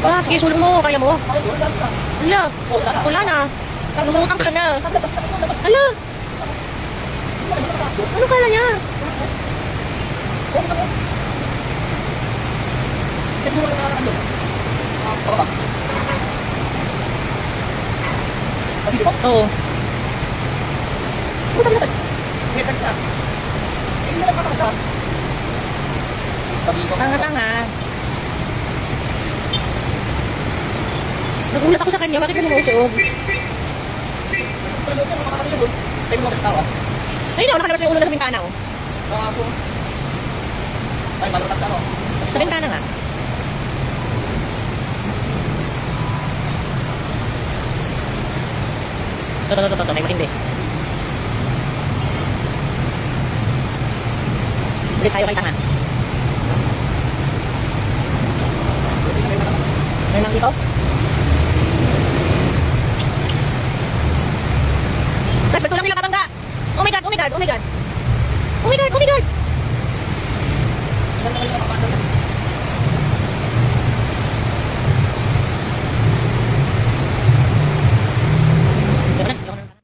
Ah, sige, sulong mo. Kaya mo. Hala. Wala na. Lumutang ka na. Hala. Ano kala niya? Oo. Tanga-tanga. Nagulat ako sa kanya. Bakit ka numusuog? Ayun o, nakalabas yung ulo na sa bintana o. Sa bintana nga. Toto, may matindi. Ulit tayo kay tanga. Ano lang dito? Tapos ba't ko lang nila kabangga? Oh my god, oh my god, oh my god. Oh my god, oh my god.